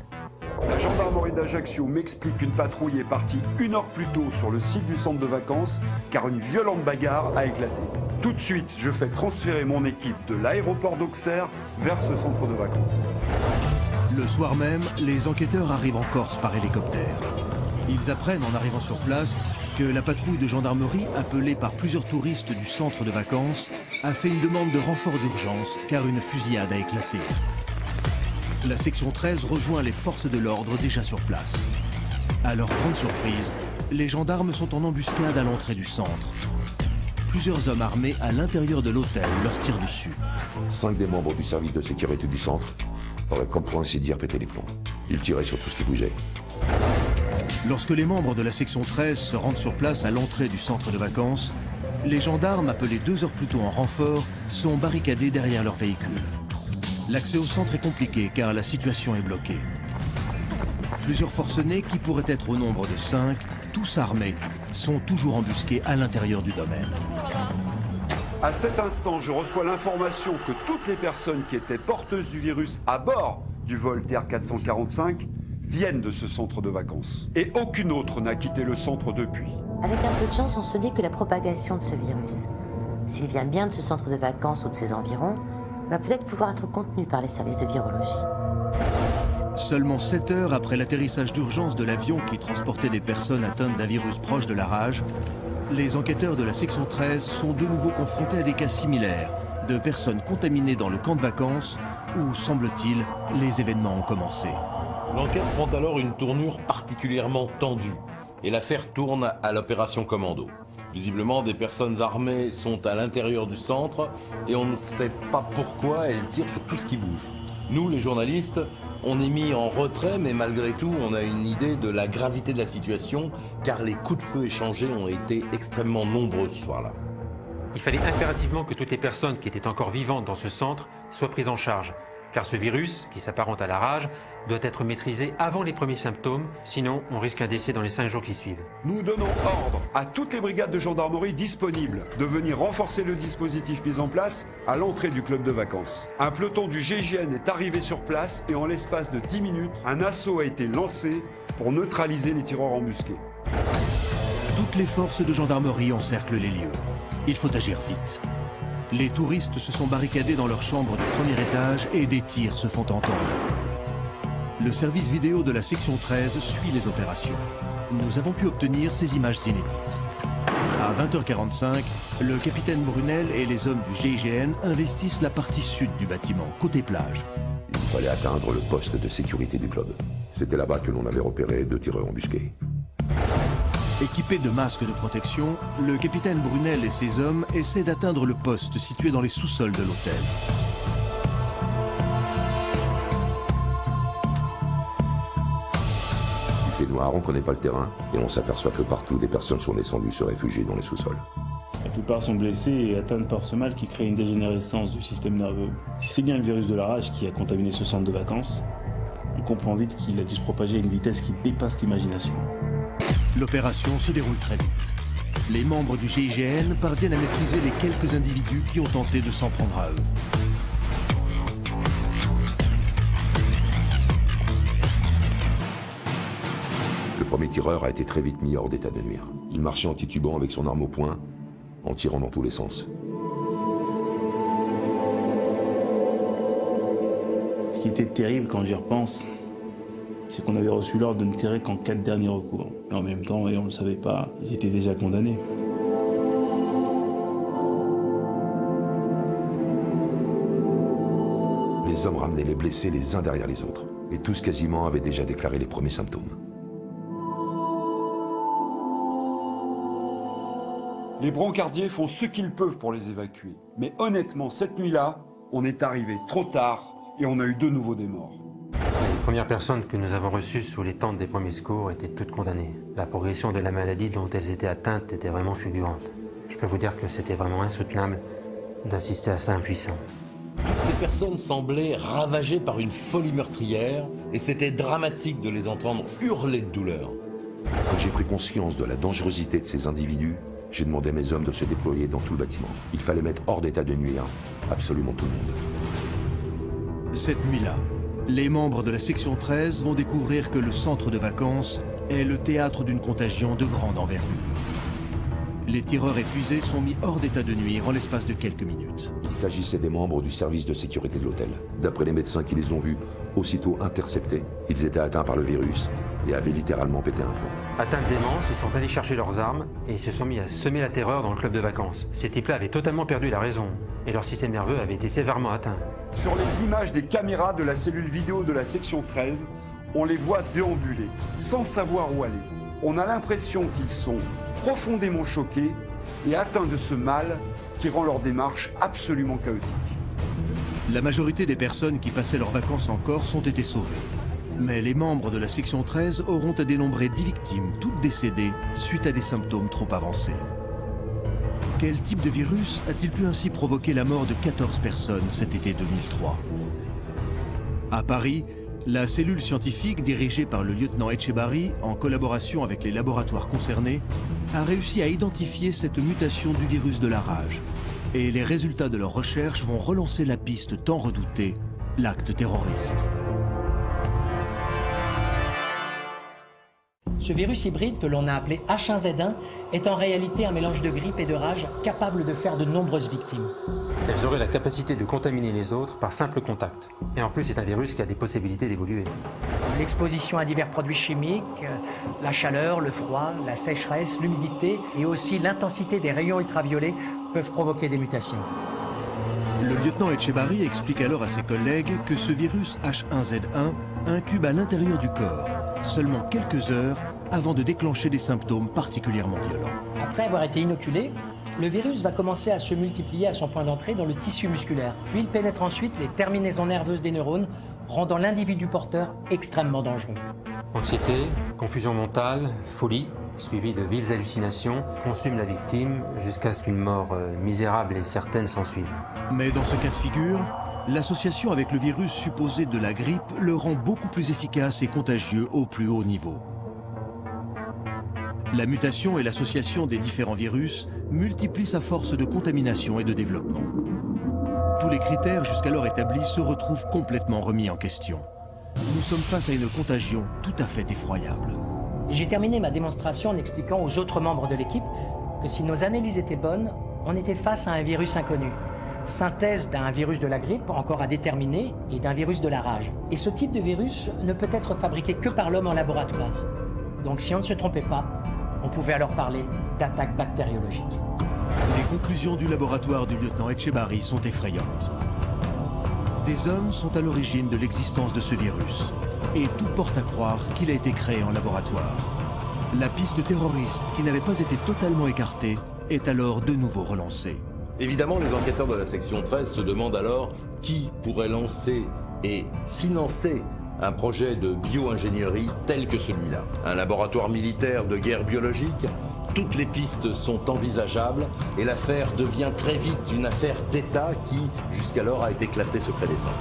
La gendarmerie d'Ajaccio m'explique qu'une patrouille est partie 1 heure plus tôt sur le site du centre de vacances car une violente bagarre a éclaté. Tout de suite, je fais transférer mon équipe de l'aéroport d'Auxerre vers ce centre de vacances. Le soir même, les enquêteurs arrivent en Corse par hélicoptère. Ils apprennent en arrivant sur place que la patrouille de gendarmerie, appelée par plusieurs touristes du centre de vacances, a fait une demande de renfort d'urgence car une fusillade a éclaté. La section 13 rejoint les forces de l'ordre déjà sur place. À leur grande surprise, les gendarmes sont en embuscade à l'entrée du centre. Plusieurs hommes armés à l'intérieur de l'hôtel leur tirent dessus. 5 des membres du service de sécurité du centre auraient, comme pour ainsi dire, pété les plombs. Ils tiraient sur tout ce qui bougeait. Lorsque les membres de la section 13 se rendent sur place à l'entrée du centre de vacances, Les gendarmes, appelés 2 heures plus tôt en renfort, sont barricadés derrière leur véhicule. L'accès au centre est compliqué car la situation est bloquée. Plusieurs forcenés, qui pourraient être au nombre de 5, tous armés, sont toujours embusqués à l'intérieur du domaine. À cet instant, je reçois l'information que toutes les personnes qui étaient porteuses du virus à bord du vol TR-445 viennent de ce centre de vacances. Et aucune autre n'a quitté le centre depuis. Avec un peu de chance, on se dit que la propagation de ce virus, s'il vient bien de ce centre de vacances ou de ses environs, va peut-être pouvoir être contenu par les services de virologie. Seulement 7 heures après l'atterrissage d'urgence de l'avion qui transportait des personnes atteintes d'un virus proche de la rage, les enquêteurs de la section 13 sont de nouveau confrontés à des cas similaires de personnes contaminées dans le camp de vacances où, semble-t-il, les événements ont commencé. L'enquête prend alors une tournure particulièrement tendue et l'affaire tourne à l'opération Commando. Visiblement, des personnes armées sont à l'intérieur du centre et on ne sait pas pourquoi elles tirent sur tout ce qui bouge. Nous, les journalistes, on est mis en retrait, mais malgré tout, on a une idée de la gravité de la situation, car les coups de feu échangés ont été extrêmement nombreux ce soir-là. Il fallait impérativement que toutes les personnes qui étaient encore vivantes dans ce centre soient prises en charge, car ce virus, qui s'apparente à la rage, doit être maîtrisé avant les premiers symptômes, sinon on risque un décès dans les 5 jours qui suivent. Nous donnons ordre à toutes les brigades de gendarmerie disponibles de venir renforcer le dispositif mis en place à l'entrée du club de vacances. Un peloton du GIGN est arrivé sur place et en l'espace de 10 minutes, un assaut a été lancé pour neutraliser les tireurs embusqués. Toutes les forces de gendarmerie encerclent les lieux. Il faut agir vite. Les touristes se sont barricadés dans leur chambre du premier étage et des tirs se font entendre. Le service vidéo de la section 13 suit les opérations. Nous avons pu obtenir ces images inédites. À 20h45, le capitaine Brunel et les hommes du GIGN investissent la partie sud du bâtiment, côté plage. Il fallait atteindre le poste de sécurité du club. C'était là-bas que l'on avait repéré 2 tireurs embusqués. Équipés de masques de protection, le capitaine Brunel et ses hommes essaient d'atteindre le poste situé dans les sous-sols de l'hôtel. Il fait noir, on ne connaît pas le terrain, et on s'aperçoit que partout des personnes sont descendues se réfugier dans les sous-sols. La plupart sont blessés et atteints par ce mal qui crée une dégénérescence du système nerveux. Si c'est bien le virus de la rage qui a contaminé ce centre de vacances, on comprend vite qu'il a dû se propager à une vitesse qui dépasse l'imagination. L'opération se déroule très vite. Les membres du GIGN parviennent à maîtriser les quelques individus qui ont tenté de s'en prendre à eux. Le premier tireur a été très vite mis hors d'état de nuire. Il marchait en titubant avec son arme au poing, en tirant dans tous les sens. Ce qui était terrible quand j'y repense, c'est qu'on avait reçu l'ordre de ne tirer qu'en cas de dernier recours. Et en même temps, et on ne le savait pas, ils étaient déjà condamnés. Les hommes ramenaient les blessés les uns derrière les autres. Et tous quasiment avaient déjà déclaré les premiers symptômes. Les brancardiers font ce qu'ils peuvent pour les évacuer. Mais honnêtement, cette nuit-là, on est arrivé trop tard et on a eu de nouveau des morts. Les premières personnes que nous avons reçues sous les tentes des premiers secours étaient toutes condamnées. La progression de la maladie dont elles étaient atteintes était vraiment fulgurante. Je peux vous dire que c'était vraiment insoutenable d'assister à ça impuissant. Toutes ces personnes semblaient ravagées par une folie meurtrière et c'était dramatique de les entendre hurler de douleur. Quand j'ai pris conscience de la dangerosité de ces individus, j'ai demandé à mes hommes de se déployer dans tout le bâtiment. Il fallait mettre hors d'état de nuire absolument tout le monde. Cette nuit-là, les membres de la section 13 vont découvrir que le centre de vacances est le théâtre d'une contagion de grande envergure. Les tireurs épuisés sont mis hors d'état de nuire en l'espace de quelques minutes. Il s'agissait des membres du service de sécurité de l'hôtel. D'après les médecins qui les ont vus, aussitôt interceptés, ils étaient atteints par le virus et avaient littéralement pété un plomb. Atteints de démence, ils sont allés chercher leurs armes et ils se sont mis à semer la terreur dans le club de vacances. Ces types-là avaient totalement perdu la raison et leur système nerveux avait été sévèrement atteint. Sur les images des caméras de la cellule vidéo de la section 13, on les voit déambuler, sans savoir où aller. On a l'impression qu'ils sont profondément choqués et atteints de ce mal qui rend leur démarche absolument chaotique. La majorité des personnes qui passaient leurs vacances en Corse ont été sauvées. Mais les membres de la section 13 auront à dénombrer 10 victimes, toutes décédées, suite à des symptômes trop avancés. Quel type de virus a-t-il pu ainsi provoquer la mort de 14 personnes cet été 2003? À Paris, la cellule scientifique dirigée par le lieutenant Etchebarri, en collaboration avec les laboratoires concernés, a réussi à identifier cette mutation du virus de la rage. Et les résultats de leurs recherches vont relancer la piste tant redoutée, l'acte terroriste. Ce virus hybride que l'on a appelé H1Z1 est en réalité un mélange de grippe et de rage capable de faire de nombreuses victimes. Elles auraient la capacité de contaminer les autres par simple contact. Et en plus, c'est un virus qui a des possibilités d'évoluer. L'exposition à divers produits chimiques, la chaleur, le froid, la sécheresse, l'humidité et aussi l'intensité des rayons ultraviolets peuvent provoquer des mutations. Le lieutenant Etchebarri explique alors à ses collègues que ce virus H1Z1 incube à l'intérieur du corps seulement quelques heures avant de déclencher des symptômes particulièrement violents. Après avoir été inoculé, le virus va commencer à se multiplier à son point d'entrée dans le tissu musculaire. Puis il pénètre ensuite les terminaisons nerveuses des neurones, rendant l'individu porteur extrêmement dangereux. Anxiété, confusion mentale, folie, suivie de vives hallucinations, consument la victime jusqu'à ce qu'une mort misérable et certaine s'ensuive. Mais dans ce cas de figure, l'association avec le virus supposé de la grippe le rend beaucoup plus efficace et contagieux au plus haut niveau. La mutation et l'association des différents virus multiplient sa force de contamination et de développement. Tous les critères jusqu'alors établis se retrouvent complètement remis en question. Nous sommes face à une contagion tout à fait effroyable. J'ai terminé ma démonstration en expliquant aux autres membres de l'équipe que si nos analyses étaient bonnes, on était face à un virus inconnu. Synthèse d'un virus de la grippe encore à déterminer et d'un virus de la rage. Et ce type de virus ne peut être fabriqué que par l'homme en laboratoire. Donc si on ne se trompait pas, on pouvait alors parler d'attaque bactériologique. Les conclusions du laboratoire du lieutenant Etchebarri sont effrayantes. Des hommes sont à l'origine de l'existence de ce virus. Et tout porte à croire qu'il a été créé en laboratoire. La piste terroriste, qui n'avait pas été totalement écartée, est alors de nouveau relancée. Évidemment, les enquêteurs de la section 13 se demandent alors qui pourrait lancer et financer un projet de bio-ingénierie tel que celui-là. Un laboratoire militaire de guerre biologique, toutes les pistes sont envisageables et l'affaire devient très vite une affaire d'État qui, jusqu'alors, a été classée secret défense.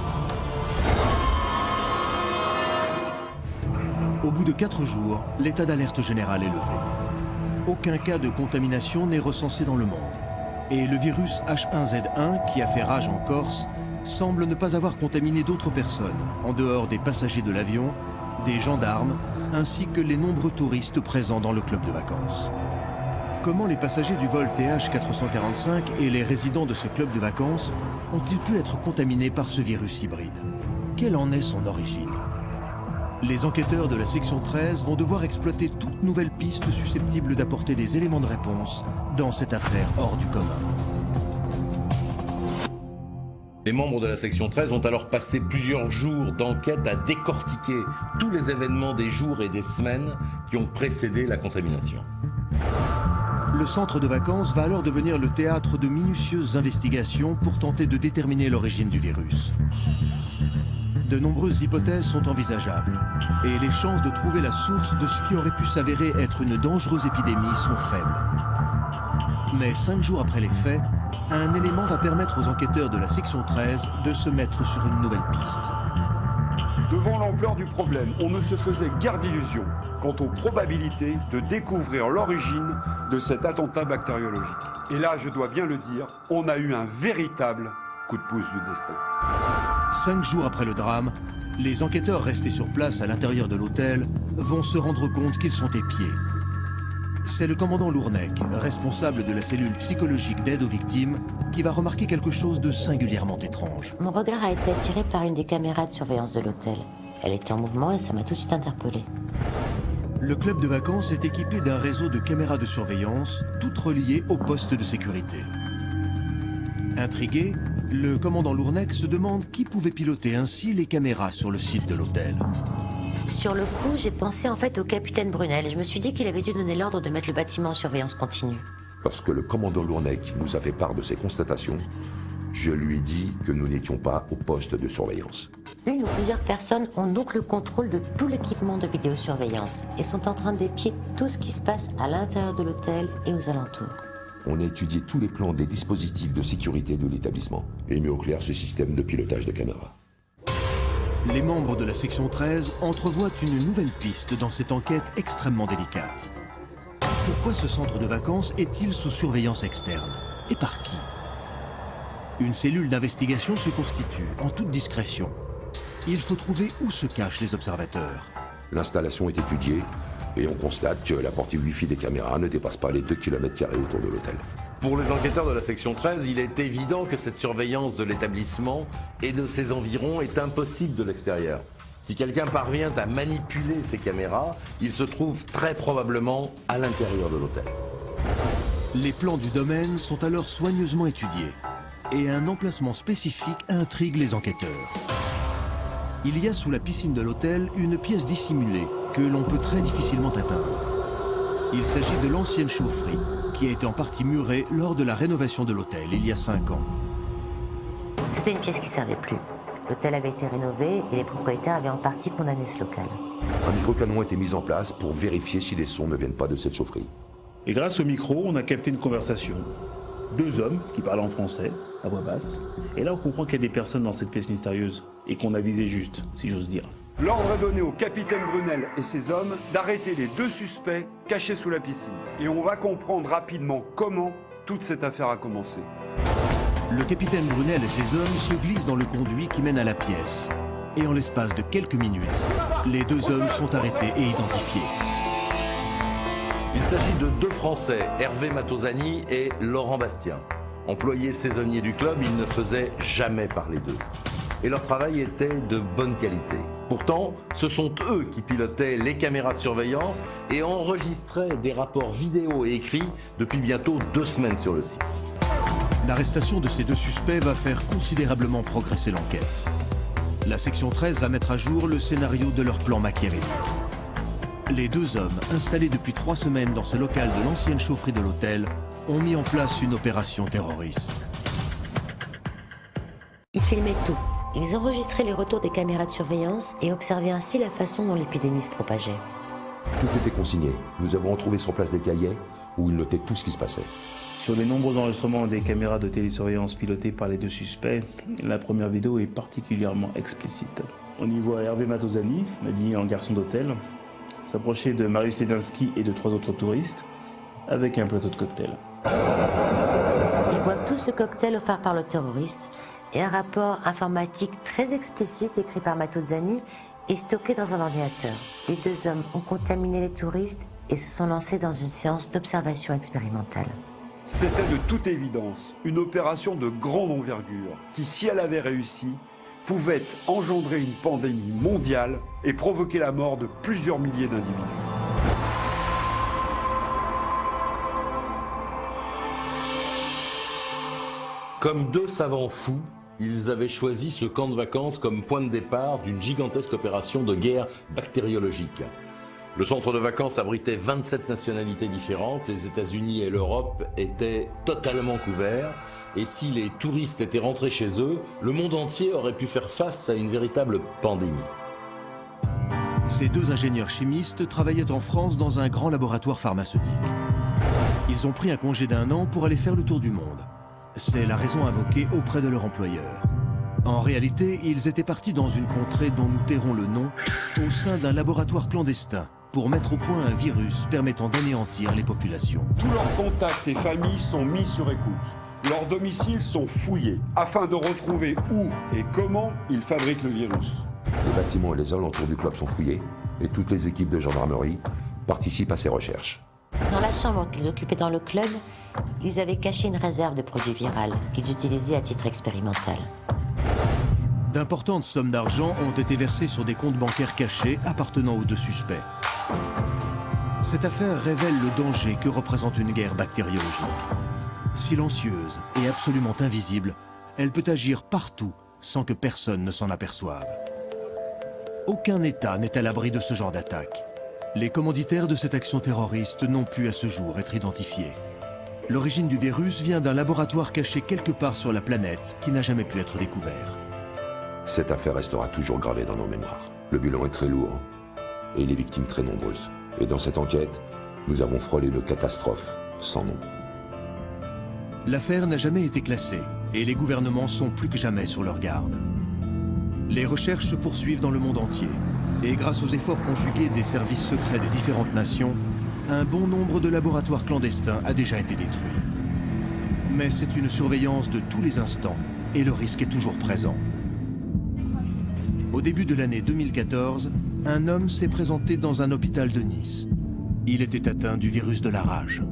Au bout de 4 jours, l'état d'alerte général est levé. Aucun cas de contamination n'est recensé dans le monde. Et le virus H1Z1, qui a fait rage en Corse, semble ne pas avoir contaminé d'autres personnes, en dehors des passagers de l'avion, des gendarmes, ainsi que les nombreux touristes présents dans le club de vacances. Comment les passagers du vol TH445 et les résidents de ce club de vacances ont-ils pu être contaminés par ce virus hybride? Quelle en est son origine? Les enquêteurs de la section 13 vont devoir exploiter toute nouvelle piste susceptible d'apporter des éléments de réponse dans cette affaire hors du commun. Les membres de la section 13 ont alors passé plusieurs jours d'enquête à décortiquer tous les événements des jours et des semaines qui ont précédé la contamination. Le centre de vacances va alors devenir le théâtre de minutieuses investigations pour tenter de déterminer l'origine du virus. De nombreuses hypothèses sont envisageables et les chances de trouver la source de ce qui aurait pu s'avérer être une dangereuse épidémie sont faibles. Mais 5 jours après les faits, un élément va permettre aux enquêteurs de la section 13 de se mettre sur une nouvelle piste. Devant l'ampleur du problème, on ne se faisait guère d'illusions quant aux probabilités de découvrir l'origine de cet attentat bactériologique. Et là, je dois bien le dire, on a eu un véritable coup de pouce du destin. 5 jours après le drame, les enquêteurs restés sur place à l'intérieur de l'hôtel vont se rendre compte qu'ils sont épiés. C'est le commandant Lournec, responsable de la cellule psychologique d'aide aux victimes, qui va remarquer quelque chose de singulièrement étrange. Mon regard a été attiré par une des caméras de surveillance de l'hôtel. Elle était en mouvement et ça m'a tout de suite interpellé. Le club de vacances est équipé d'un réseau de caméras de surveillance, toutes reliées au poste de sécurité. Intrigué, le commandant Lournec se demande qui pouvait piloter ainsi les caméras sur le site de l'hôtel. Sur le coup, j'ai pensé en fait au capitaine Brunel et je me suis dit qu'il avait dû donner l'ordre de mettre le bâtiment en surveillance continue. Lorsque le commandant Lournec nous a fait part de ses constatations, je lui ai dit que nous n'étions pas au poste de surveillance. Une ou plusieurs personnes ont donc le contrôle de tout l'équipement de vidéosurveillance et sont en train d'épier tout ce qui se passe à l'intérieur de l'hôtel et aux alentours. on a étudié tous les plans des dispositifs de sécurité de l'établissement et mis au clair ce système de pilotage de caméra. Les membres de la section 13 entrevoient une nouvelle piste dans cette enquête extrêmement délicate. Pourquoi ce centre de vacances est-il sous surveillance externe? Et par qui? Une cellule d'investigation se constitue en toute discrétion. Il faut trouver où se cachent les observateurs. L'installation est étudiée et on constate que la portée Wi-Fi des caméras ne dépasse pas les 2 km² autour de l'hôtel. Pour les enquêteurs de la section 13, il est évident que cette surveillance de l'établissement et de ses environs est impossible de l'extérieur. Si quelqu'un parvient à manipuler ces caméras, il se trouve très probablement à l'intérieur de l'hôtel. Les plans du domaine sont alors soigneusement étudiés et un emplacement spécifique intrigue les enquêteurs. Il y a sous la piscine de l'hôtel une pièce dissimulée que l'on peut très difficilement atteindre. Il s'agit de l'ancienne chaufferie qui a été en partie murée lors de la rénovation de l'hôtel il y a 5 ans. C'était une pièce qui ne servait plus. L'hôtel avait été rénové et les propriétaires avaient en partie condamné ce local. Un microcanon a été mis en place pour vérifier si les sons ne viennent pas de cette chaufferie. Et grâce au micro, on a capté une conversation. 2 hommes qui parlent en français, à voix basse. Et là, on comprend qu'il y a des personnes dans cette pièce mystérieuse et qu'on a visé juste, si j'ose dire. L'ordre est donné au capitaine Brunel et ses hommes d'arrêter les 2 suspects cachés sous la piscine. Et on va comprendre rapidement comment toute cette affaire a commencé. Le capitaine Brunel et ses hommes se glissent dans le conduit qui mène à la pièce. Et en l'espace de quelques minutes, les 2 hommes sont arrêtés et identifiés. Il s'agit de 2 Français, Hervé Matosani et Laurent Bastien. Employés saisonniers du club, ils ne faisaient jamais parler d'eux. Et leur travail était de bonne qualité. Pourtant, ce sont eux qui pilotaient les caméras de surveillance et enregistraient des rapports vidéo et écrits depuis bientôt 2 semaines sur le site. L'arrestation de ces 2 suspects va faire considérablement progresser l'enquête. La section 13 va mettre à jour le scénario de leur plan machiavélique. Les 2 hommes, installés depuis 3 semaines dans ce local de l'ancienne chaufferie de l'hôtel, ont mis en place une opération terroriste. Ils filmaient tout. Ils enregistraient les retours des caméras de surveillance et observaient ainsi la façon dont l'épidémie se propageait. Tout était consigné. Nous avons retrouvé sur place des cahiers où ils notaient tout ce qui se passait. Sur les nombreux enregistrements des caméras de télésurveillance pilotées par les 2 suspects, la première vidéo est particulièrement explicite. On y voit Hervé Matosani, habillé en garçon d'hôtel, s'approcher de Marius Ledinski et de 3 autres touristes, avec un plateau de cocktail. Ils boivent tous le cocktail offert par le terroriste et un rapport informatique très explicite écrit par Matosani est stocké dans un ordinateur. Les 2 hommes ont contaminé les touristes et se sont lancés dans une séance d'observation expérimentale. C'était de toute évidence une opération de grande envergure qui, si elle avait réussi, pouvait engendrer une pandémie mondiale et provoquer la mort de plusieurs milliers d'individus. Comme 2 savants fous, ils avaient choisi ce camp de vacances comme point de départ d'une gigantesque opération de guerre bactériologique. Le centre de vacances abritait 27 nationalités différentes, les États-Unis et l'Europe étaient totalement couverts, et si les touristes étaient rentrés chez eux, le monde entier aurait pu faire face à une véritable pandémie. Ces 2 ingénieurs chimistes travaillaient en France dans un grand laboratoire pharmaceutique. Ils ont pris un congé d'1 an pour aller faire le tour du monde. C'est la raison invoquée auprès de leur employeur. En réalité, ils étaient partis dans une contrée dont nous tairons le nom, au sein d'un laboratoire clandestin, pour mettre au point un virus permettant d'anéantir les populations. Tous leurs contacts et familles sont mis sur écoute. Leurs domiciles sont fouillés, afin de retrouver où et comment ils fabriquent le virus. Les bâtiments et les alentours du club sont fouillés, et toutes les équipes de gendarmerie participent à ces recherches. Dans la chambre qu'ils occupaient dans le club, ils avaient caché une réserve de produits viraux qu'ils utilisaient à titre expérimental. D'importantes sommes d'argent ont été versées sur des comptes bancaires cachés appartenant aux 2 suspects. Cette affaire révèle le danger que représente une guerre bactériologique. Silencieuse et absolument invisible, elle peut agir partout sans que personne ne s'en aperçoive. Aucun État n'est à l'abri de ce genre d'attaque. Les commanditaires de cette action terroriste n'ont pu à ce jour être identifiés. L'origine du virus vient d'un laboratoire caché quelque part sur la planète qui n'a jamais pu être découvert. Cette affaire restera toujours gravée dans nos mémoires. Le bilan est très lourd et les victimes très nombreuses. Et dans cette enquête, nous avons frôlé une catastrophe sans nom. L'affaire n'a jamais été classée et les gouvernements sont plus que jamais sur leur garde. Les recherches se poursuivent dans le monde entier et grâce aux efforts conjugués des services secrets des différentes nations, un bon nombre de laboratoires clandestins a déjà été détruit. Mais c'est une surveillance de tous les instants et le risque est toujours présent. Au début de l'année 2014, un homme s'est présenté dans un hôpital de Nice. Il était atteint du virus de la rage.